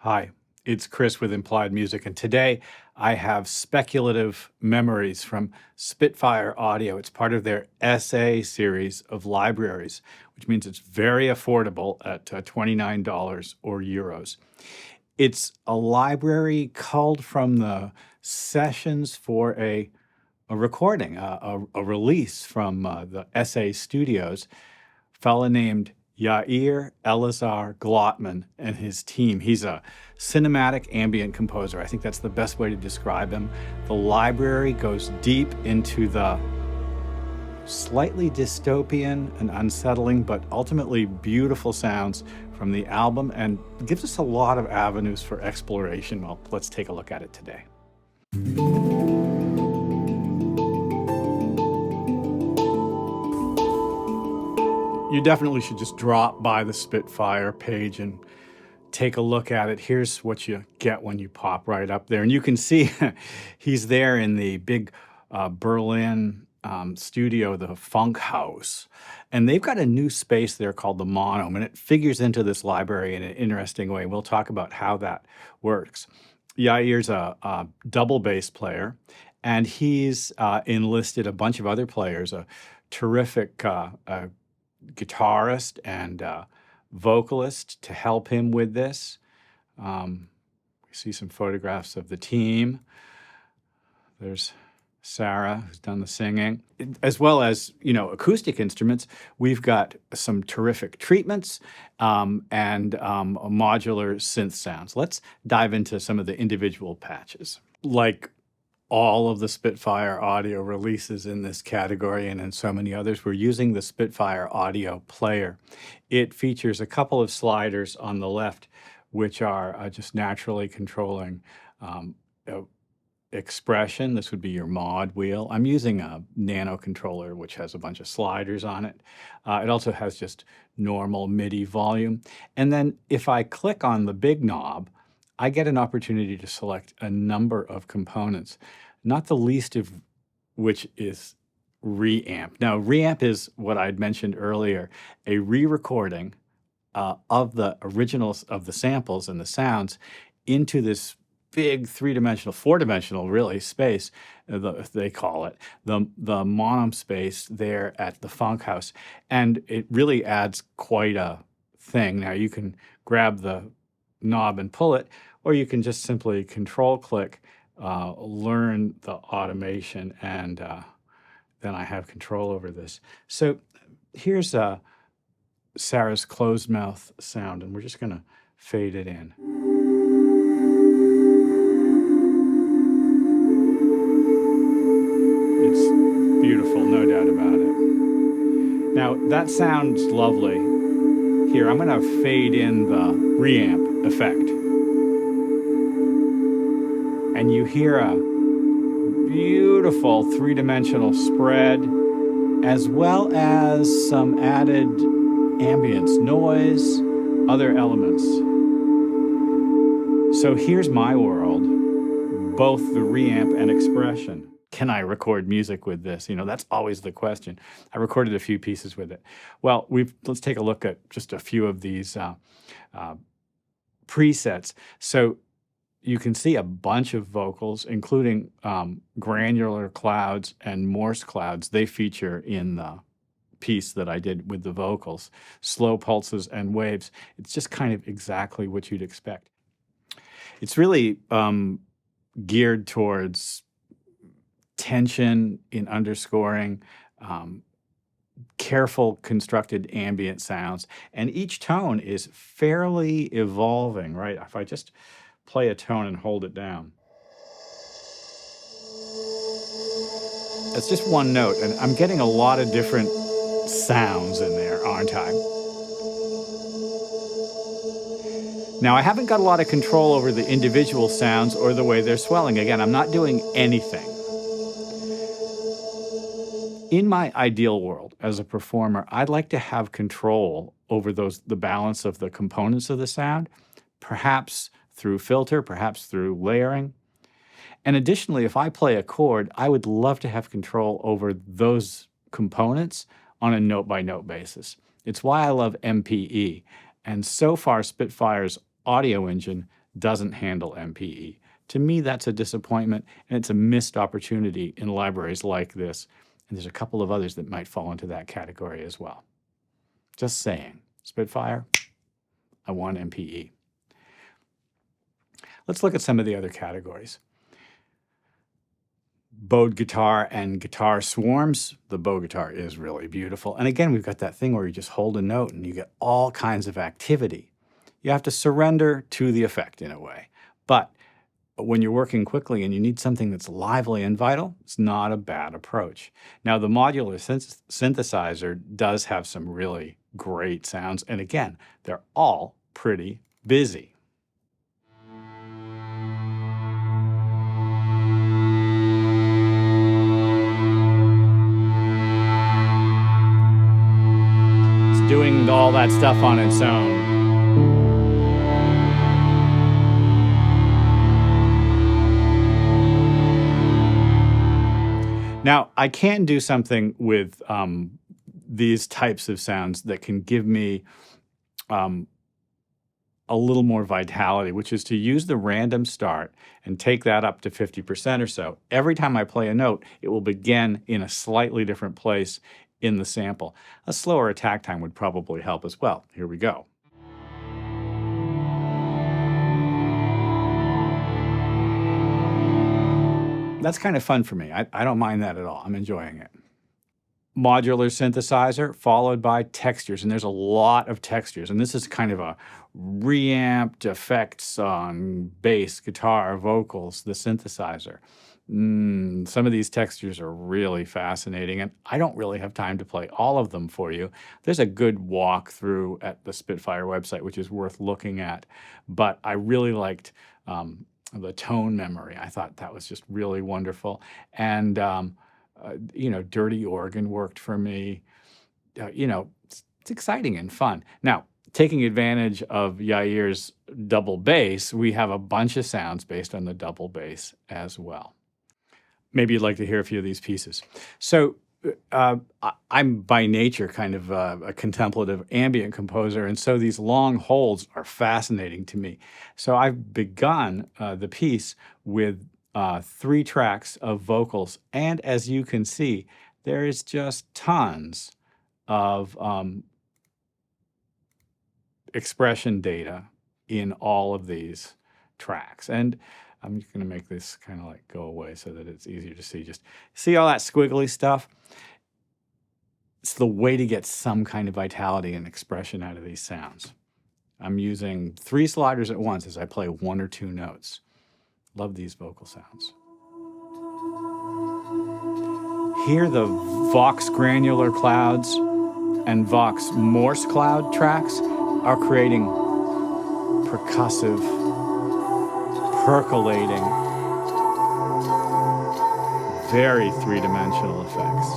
Hi, it's Chris with Implied Music, and today I have Speculative Memories from Spitfire Audio. It's part of their SA series of libraries, which means it's very affordable at $29 or euros. It's a library culled from the sessions for a recording, a release from the SA studios. A fella named Yair Elazar Glotman and his team. He's a cinematic ambient composer. I think that's the best way to describe him. The library goes deep into the slightly dystopian and unsettling, but ultimately beautiful sounds from the album and gives us a lot of avenues for exploration. Well, let's take a look at it today. You definitely should just drop by the Spitfire page and take a look at it. Here's what you get when you pop right up there. And you can see he's there in the big Berlin studio, the Funk House. And they've got a new space there called the Monome, and it figures into this library in an interesting way. We'll talk about how that works. Yair's a double bass player, and he's enlisted a bunch of other players, a terrific guitarist and vocalist to help him with this. We see some photographs of the team. There's Sarah, who's done the singing, as well as, acoustic instruments. We've got some terrific treatments and modular synth sounds. Let's dive into some of the individual patches. Like all of the Spitfire audio releases in this category and in so many others, we're using the Spitfire audio player. It features a couple of sliders on the left, which are just naturally controlling expression. This would be your mod wheel. I'm using a nano controller, which has a bunch of sliders on it. It also has just normal MIDI volume. And then if I click on the big knob, I get an opportunity to select a number of components, not the least of which is reamp. Now, reamp is what I'd mentioned earlier, a re-recording of the originals of the samples and the sounds into this big four-dimensional really space, they call it, the Monome space there at the Funk House. And it really adds quite a thing. Now, you can grab the knob and pull it, or you can just simply control click, learn the automation, and then I have control over this. So here's Sarah's closed mouth sound, and we're just going to fade it in. It's beautiful, no doubt about it. Now, that sounds lovely. Here, I'm going to fade in the reamp effect. And you hear a beautiful three-dimensional spread, as well as some added ambience, noise, other elements. So here's my world, both the reamp and expression. Can I record music with this? That's always the question. I recorded a few pieces with it. Well, let's take a look at just a few of these presets. So you can see a bunch of vocals, including granular clouds and Morse clouds. They feature in the piece that I did with the vocals. Slow pulses and waves. It's just kind of exactly what you'd expect. It's really geared towards tension in underscoring, careful constructed ambient sounds, and each tone is fairly evolving, right? If I just play a tone and hold it down, that's just one note, and I'm getting a lot of different sounds in there, aren't I? Now, I haven't got a lot of control over the individual sounds or the way they're swelling. Again, I'm not doing anything. In my ideal world as a performer, I'd like to have control over the balance of the components of the sound, perhaps through filter, perhaps through layering. And additionally, if I play a chord, I would love to have control over those components on a note-by-note basis. It's why I love MPE. And so far, Spitfire's audio engine doesn't handle MPE. To me, that's a disappointment, and it's a missed opportunity in libraries like this. And there's a couple of others that might fall into that category as well. Just saying. Spitfire, I want MPE. Let's look at some of the other categories. Bowed guitar and guitar swarms. The bow guitar is really beautiful. And again, we've got that thing where you just hold a note and you get all kinds of activity. You have to surrender to the effect in a way. But when you're working quickly and you need something that's lively and vital, it's not a bad approach. Now, the modular synthesizer does have some really great sounds. And again, they're all pretty busy. It's doing all that stuff on its own. Now, I can do something with these types of sounds that can give me a little more vitality, which is to use the random start and take that up to 50% or so. Every time I play a note, it will begin in a slightly different place in the sample. A slower attack time would probably help as well. Here we go. That's kind of fun for me. I don't mind that at all. I'm enjoying it. Modular synthesizer followed by textures, and there's a lot of textures, and this is kind of a reamped effects on bass, guitar, vocals, the synthesizer. Some of these textures are really fascinating, and I don't really have time to play all of them for you. There's a good walkthrough at the Spitfire website, which is worth looking at, but I really liked the tone memory. I thought that was just really wonderful. And, dirty organ worked for me. It's exciting and fun. Now, taking advantage of Yair's double bass, we have a bunch of sounds based on the double bass as well. Maybe you'd like to hear a few of these pieces. So I'm by nature kind of a contemplative ambient composer, and so these long holds are fascinating to me. So I've begun the piece with 3 tracks of vocals, and as you can see, there is just tons of expression data in all of these tracks. And I'm just going to make this kind of like go away so that it's easier to see. Just see all that squiggly stuff? It's the way to get some kind of vitality and expression out of these sounds. I'm using 3 sliders at once as I play 1 or 2 notes. Love these vocal sounds. Here the Vox granular clouds and Vox Morse cloud tracks are creating percussive, percolating, very 3-dimensional effects.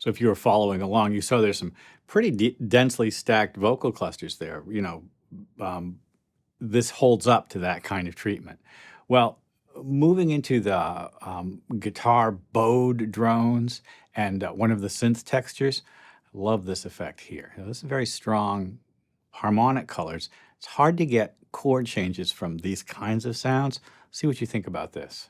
So if you were following along, you saw there's some pretty densely stacked vocal clusters there. This holds up to that kind of treatment. Well, moving into the guitar bowed drones and one of the synth textures, I love this effect here. This is very strong harmonic colors. It's hard to get chord changes from these kinds of sounds. See what you think about this.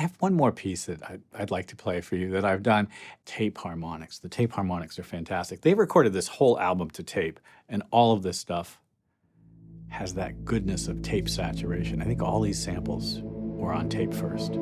have one more piece that I'd like to play for you that I've done. Tape harmonics. The tape harmonics are fantastic. They recorded this whole album to tape, and all of this stuff has that goodness of tape saturation. I think all these samples were on tape first.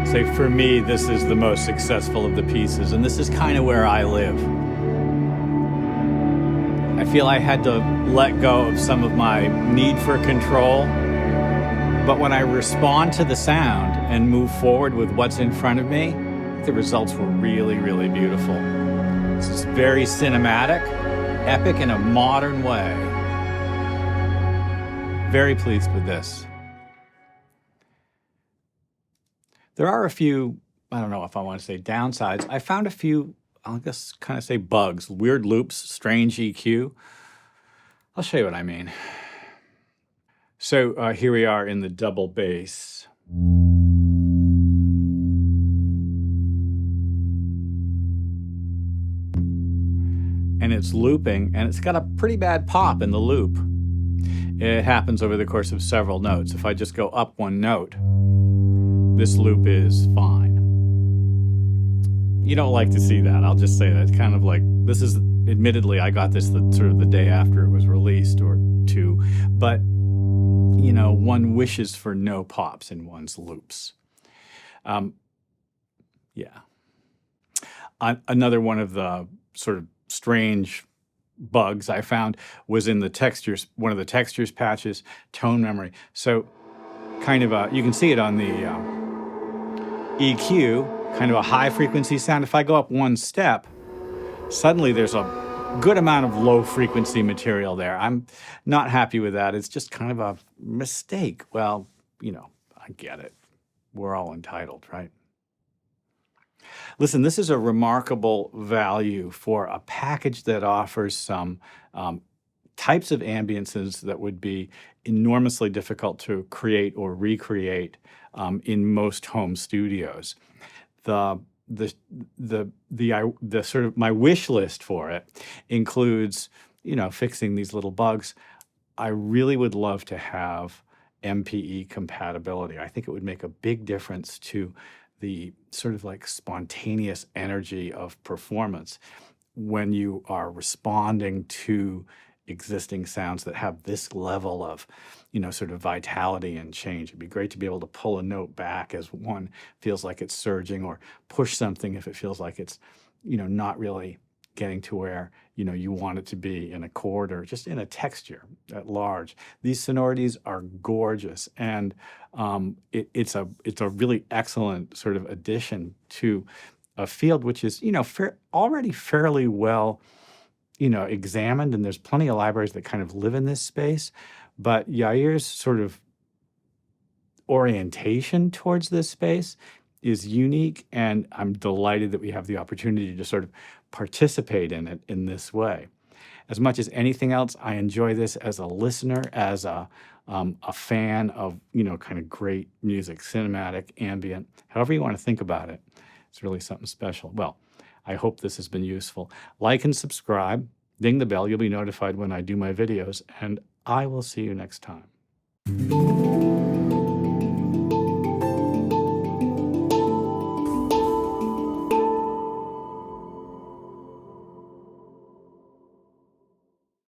Say for me, this is the most successful of the pieces, and this is kind of where I live. I feel I had to let go of some of my need for control, but when I respond to the sound and move forward with what's in front of me, the results were really, really beautiful. This is very cinematic, epic in a modern way. Very pleased with this. There are a few, I don't know if I want to say downsides. I found a few, I'll just kind of say bugs, weird loops, strange EQ. I'll show you what I mean. So here we are in the double bass. And it's looping, and it's got a pretty bad pop in the loop. It happens over the course of several notes. If I just go up one note, this loop is fine. You don't like to see that. I'll just say that. It's kind of like, this is, admittedly, I got this sort of the day after it was released or two, but, you know, one wishes for no pops in one's loops. Yeah. Another one of the sort of strange bugs I found was in the textures, one of the textures patches, tone memory. So kind of you can see it on the EQ, kind of a high frequency sound. If I go up one step, suddenly there's a good amount of low frequency material there. I'm not happy with that. It's just kind of a mistake. Well, you know, I get it. We're all entitled, right? Listen, this is a remarkable value for a package that offers some types of ambiences that would be enormously difficult to create or recreate in most home studios. The sort of my wish list for it includes, you know, fixing these little bugs. I really would love to have MPE compatibility. I think it would make a big difference to the sort of like spontaneous energy of performance when you are responding to existing sounds that have this level of, you know, sort of vitality and change. It'd be great to be able to pull a note back as one feels like it's surging, or push something if it feels like it's, you know, not really getting to where, you know, you want it to be in a chord or just in a texture at large. These sonorities are gorgeous, and it's a really excellent sort of addition to a field which is, you know, already fairly well, you know, examined, and there's plenty of libraries that kind of live in this space. But Yair's sort of orientation towards this space is unique, and I'm delighted that we have the opportunity to sort of participate in it in this way. As much as anything else, I enjoy this as a listener, as a fan of, you know, kind of great music, cinematic, ambient, however you want to think about it. It's really something special. Well, I hope this has been useful. Like and subscribe, ding the bell, you'll be notified when I do my videos, and I will see you next time.